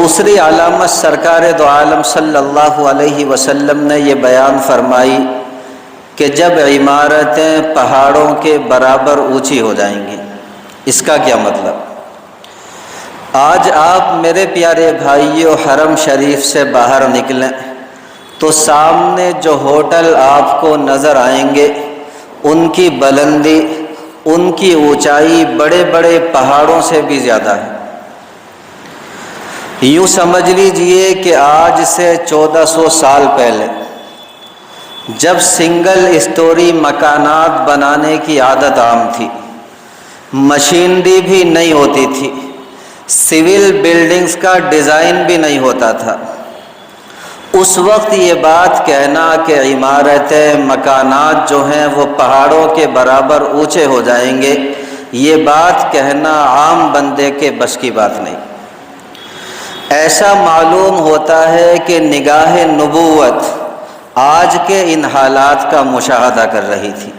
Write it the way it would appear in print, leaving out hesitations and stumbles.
دوسری علامت سرکار دو عالم صلی اللہ علیہ وسلم نے یہ بیان فرمائی کہ جب عمارتیں پہاڑوں کے برابر اونچی ہو جائیں گی۔ اس کا کیا مطلب؟ آج آپ میرے پیارے بھائیوں حرم شریف سے باہر نکلیں تو سامنے جو ہوٹل آپ کو نظر آئیں گے ان کی بلندی، ان کی اونچائی بڑے بڑے پہاڑوں سے بھی زیادہ ہے۔ یوں سمجھ لیجئے کہ آج سے 1400 سال پہلے جب سنگل اسٹوری مکانات بنانے کی عادت عام تھی، مشینری بھی نہیں ہوتی تھی، سول بلڈنگز کا ڈیزائن بھی نہیں ہوتا تھا، اس وقت یہ بات کہنا کہ عمارتیں، مکانات جو ہیں وہ پہاڑوں کے برابر اونچے ہو جائیں گے، یہ بات کہنا عام بندے کے بس کی بات نہیں۔ ایسا معلوم ہوتا ہے کہ نگاہ نبوت آج کے ان حالات کا مشاہدہ کر رہی تھی۔